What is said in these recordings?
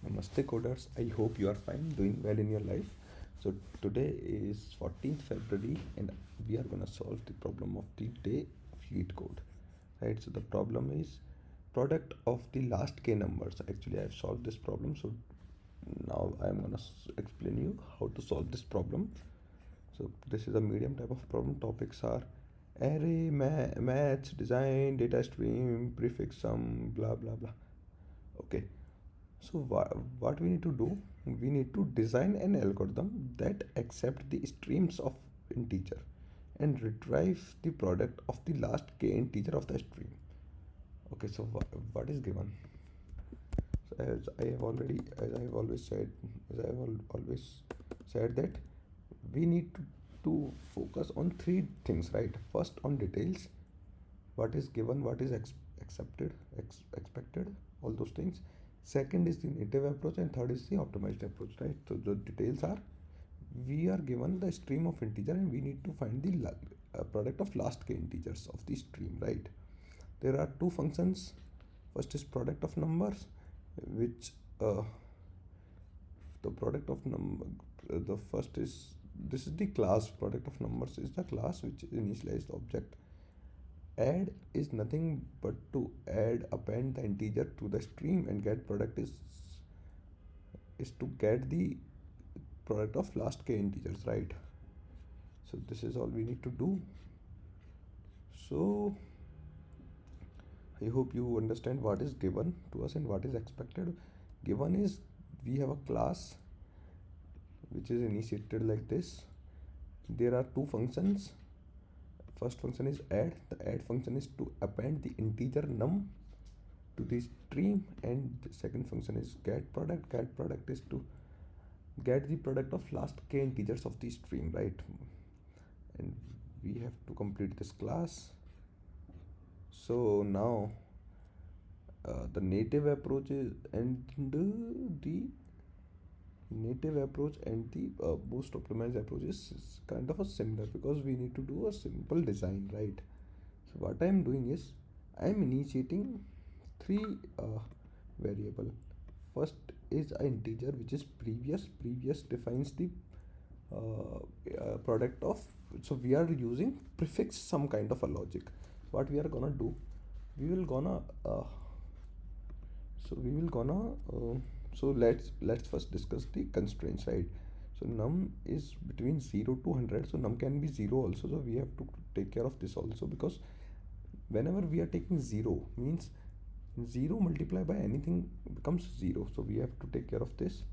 Namaste Coders, I hope you are fine, doing well in your life. So today is 14th February and we are gonna solve the problem of the day of LeetCode. Right, so the problem is product of the last k numbers. Actually I have solved this problem, so now I am gonna explain you how to solve this problem. So this is a medium type of problem. Topics are array, maths, design, data stream, prefix, sum, blah blah blah. Okay, so what we need to do, we need to design an algorithm that accepts the streams of integer and retrieves the product of the last k integer of the stream. Okay, so what is given? So as I have always said that we need to focus on three things, right? First, on details, what is given, what is accepted, expected, all those things. Second is the native approach, and third is the optimized approach, right? So the details are, we are given the stream of integer and we need to find the product of last k integers of the stream, right? There are two functions. First is product of numbers, which the product of number, the first is, this is the class. Product of numbers is the class which initialized the object. Add is nothing but to append the integer to the stream, and get product is to get the product of last k integers, right? So this is all we need to do. So I hope you understand what is given to us and what is expected. Given is, we have a class which is initiated like this. There are two functions. First function is add. The add function is to append the integer num to the stream, and the second function is get product. Get product is to get the product of last k integers of the stream, right? And we have to complete this class. So now the native approach is, and the native approach and the most optimized approach is kind of a similar, because we need to do a simple design, right? So what I am doing is, I am initiating three variable. First is an integer which is previous defines the product of, so we are using prefix some kind of a logic. What we are gonna do, we will gonna so let's first discuss the constraints, right? So num is between 0 to 100, so num can be 0 also, so we have to take care of this also, because whenever we are taking 0 means 0 multiplied by anything becomes 0, so we have to take care of this.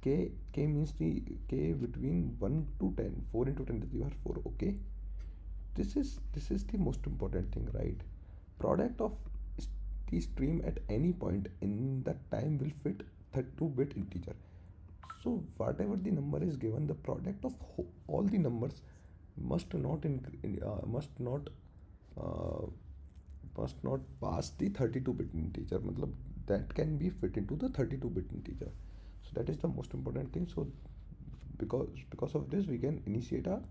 K means the k between 1 to 10, 4 into 10 to the power 4. Okay, this is the most important thing, right? Product of the stream at any point in that time will fit 32-bit integer. So whatever the number is given, the product of all the numbers must not pass the 32-bit integer. Matlab, that can be fit into the 32-bit integer. So that is the most important thing. So because of this, we can initiate a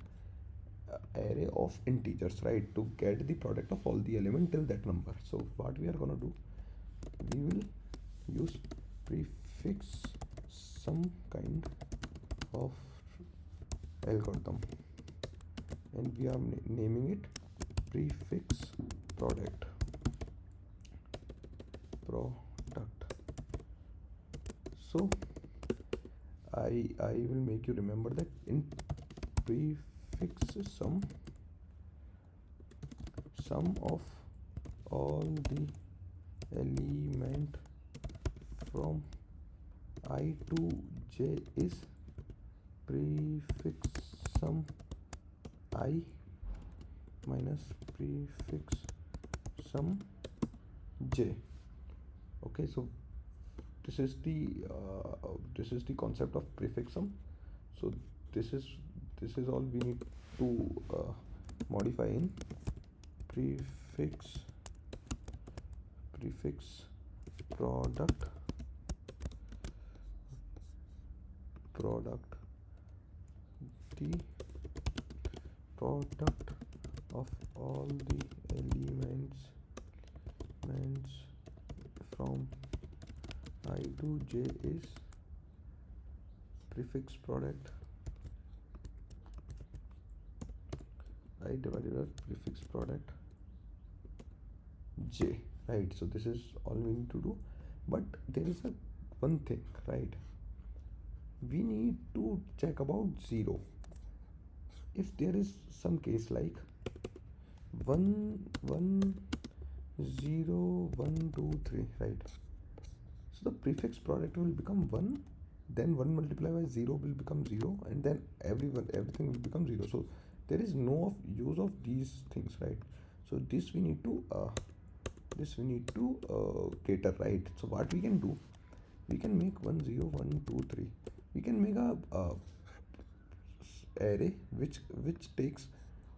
array of integers, right, to get the product of all the element till that number. So what we are gonna do, we will use prefix some kind of algorithm, and we are naming it prefix product. So I will make you remember that in prefix sum of all the element from I to j is prefix sum I minus prefix sum j. Okay, so this is the concept of prefix sum. So this is all we need to modify in prefix product the product of all the elements from I I to j is prefix product I divided by prefix product j, right? So this is all we need to do, but there is a one thing, right? We need to check about 0. If there is some case like 1 1 0 1 2 3, right? So the prefix product will become 1, then 1 multiplied by 0 will become 0, and then everything will become 0. So there is no use of these things, right? So this we need to cater, right? So what we can do, we can make 1 0 1 2 3. We can make a array which takes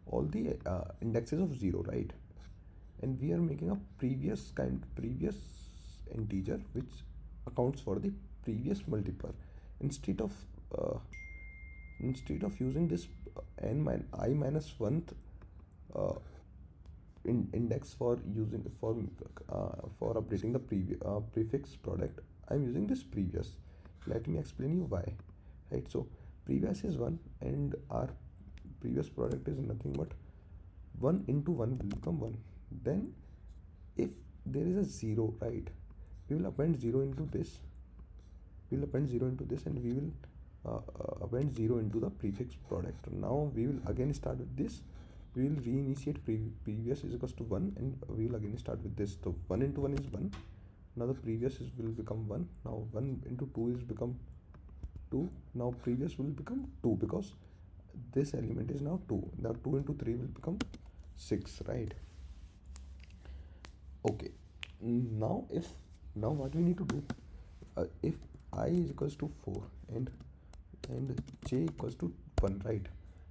all the indexes of 0, right? And we are making a previous integer which accounts for the previous multiple. Instead of using this I minus 1th index for updating the prefix product, I'm using this previous. Let me explain you why, right? So previous is 1 and our previous product is nothing but 1 into 1 will become 1. Then if there is a 0, right, we will append 0 into this, and we will append 0 into the prefix product. Now we will again start with this. We will reinitiate previous is equals to 1, and we will again start with this. So 1 into 1 is 1. Now the previous will become 1. Now 1 into 2 is become 2. Now previous will become 2 because this element is now 2. Now 2 into 3 will become 6, right? Okay. Now what we need to do, if I is equals to 4 and j equals to 1, right?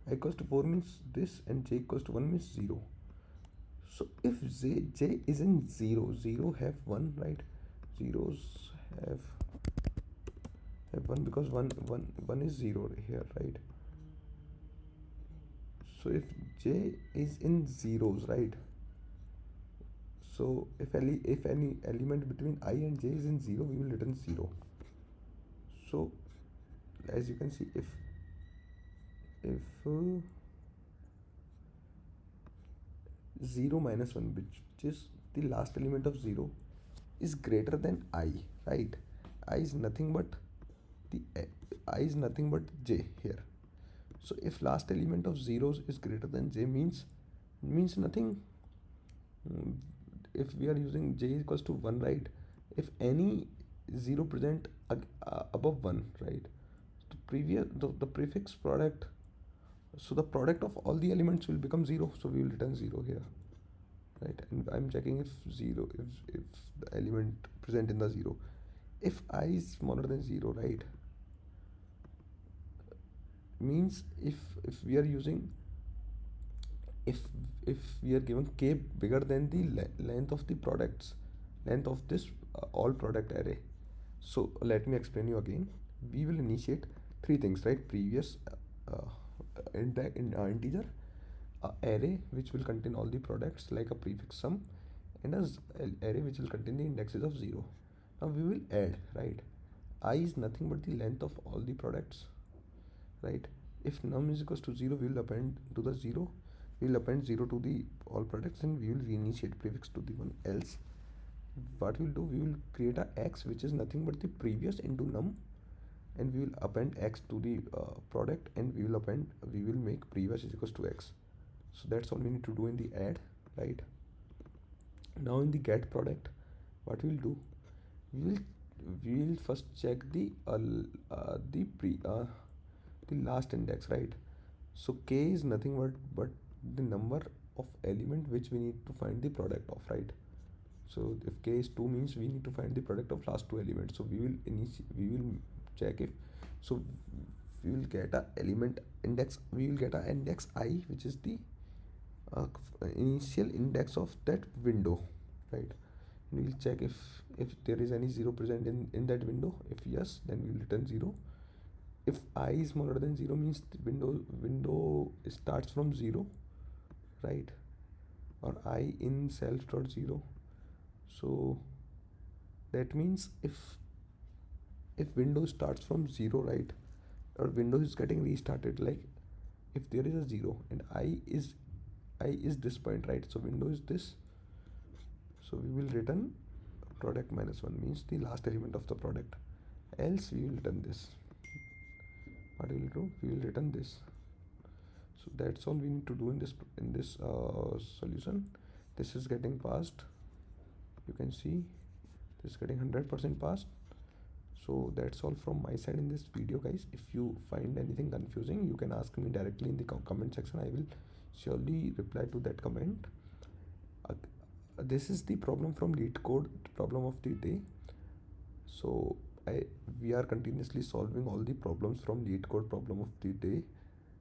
I equals to 4 means this, and j equals to 1 means 0. So if j is in 0, 0 have 1, right? Zeros have 1 because 1 is 0 here, right? So if j is in zeros, right? So if any element between I and j is in 0, we will return 0. So as you can see, if 0 minus 1, which is the last element of 0, is greater than I, right? I is nothing but j here. So if last element of zeros is greater than j means nothing. If we are using j equals to 1, right? If any 0 present above 1, right? The prefix product, so the product of all the elements will become 0, so we will return 0 here, right? And I'm checking if the element present in the 0, if I is smaller than 0, right? Means if we are using, if we are given k bigger than the length of this all product array. So let me explain you again. We will initiate three things, right? Previous integer, array which will contain all the products like a prefix sum, and as array which will contain the indexes of 0. Now we will add, right? I is nothing but the length of all the products, right? If num is equals to 0, we will append to the 0. We will append 0 to the all products, and we will reinitiate prefix to the one. Else what we will do, we will create a x which is nothing but the previous into num, and we will append x to the product, and we will make previous is equals to x. So that's all we need to do in the add, right? Now in the get product, what we will do, we will first check the last index, right? So k is nothing but the number of element which we need to find the product of, right? So if k is 2 means we need to find the product of last two elements. So we will check if, so we will get a element index, we will get a index I, which is the initial index of that window, right? And we will check if there is any 0 present in that window. If yes, then we will return 0. If I is smaller than 0 means the window starts from 0, right? Or I in self dot 0. So that means if if Windows starts from 0, right, or Windows is getting restarted, like if there is a 0 and I is this point, right, so Windows is this, so we will return product minus 1, means the last element of the product, else we will return this. What we will do, we will return this. So that's all we need to do in this solution. This is getting passed, you can see this is getting 100% passed. So that's all from my side in this video, guys. If you find anything confusing, you can ask me directly in the comment section. I will surely reply to that comment. This is the problem from LeetCode, problem of the day. So we are continuously solving all the problems from LeetCode problem of the day,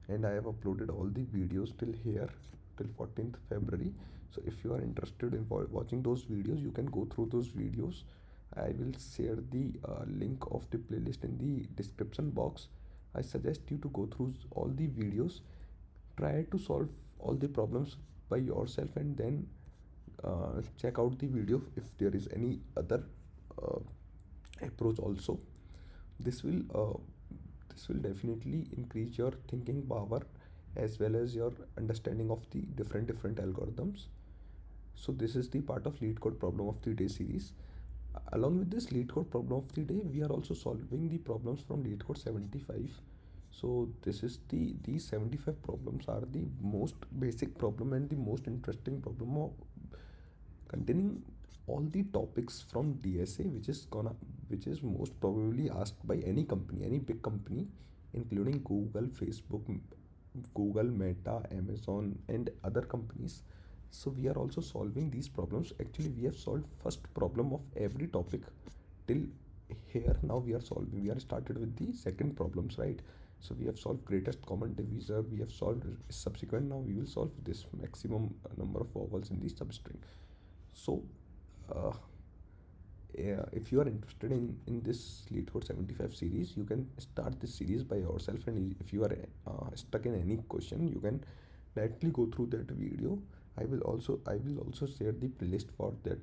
and I have uploaded all the videos till here, till 14th February. So if you are interested in watching those videos, you can go through those videos. I will share the link of the playlist in the description box. I suggest you to go through all the videos, try to solve all the problems by yourself, and then check out the video if there is any other uh, approach also. This will definitely increase your thinking power as well as your understanding of the different algorithms. So this is the part of LeetCode problem of the day series. Along with this LeetCode problem of the day, we are also solving the problems from LeetCode 75. So this is these 75 problems are the most basic problem and the most interesting problem of containing all the topics from DSA, which is most probably asked by any company, any big company, including Google, Facebook, Google, Meta, Amazon, and other companies. So we are also solving these problems. Actually, we have solved first problem of every topic till here. Now we are started with the second problems, right? So we have solved greatest common divisor, we have solved subsequent. Now we will solve this maximum number of vowels in the substring. So uh, yeah, if you are interested in this LeetCode 75 series, you can start this series by yourself, and if you are stuck in any question, you can directly go through that video. I will also share the playlist for that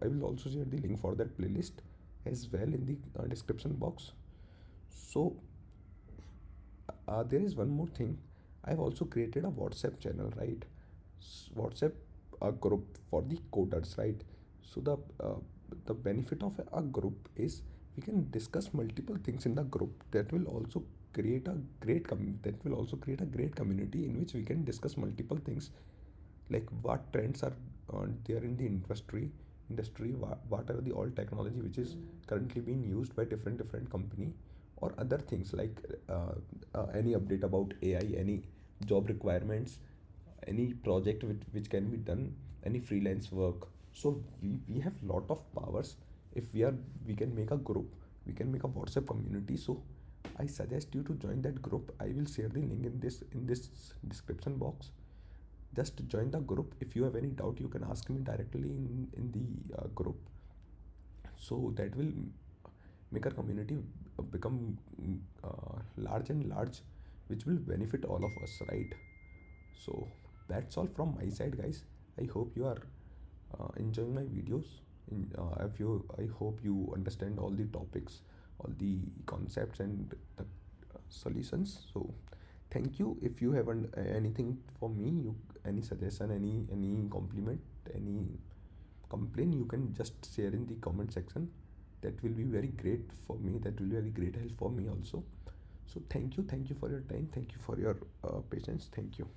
I will also share the link for that playlist as well in the description box. So there is one more thing. I've also created a WhatsApp channel, right? WhatsApp group for the coders, right? So the benefit of a group is we can discuss multiple things in the group. That will also create a great community in which we can discuss multiple things, like what trends are there in the industry, what are the all technology which is currently being used by different company, or other things like any update about AI, any job requirements, any project which can be done, any freelance work. So we have lot of powers. If we can make a group, we can make a WhatsApp community. So I suggest you to join that group. I will share the link in this description box. Just join the group. If you have any doubt, you can ask me directly in the group. So that will make our community become large and large, which will benefit all of us, right? So that's all from my side, guys. I hope you are enjoying my videos. I hope you understand all the topics, all the concepts, and the solutions. So thank you. If you have anything for me, any suggestion, any compliment, any complaint, you can just share in the comment section. That will be very great for me. That will be very great help for me also. So thank you for your time. Thank you for your patience. Thank you.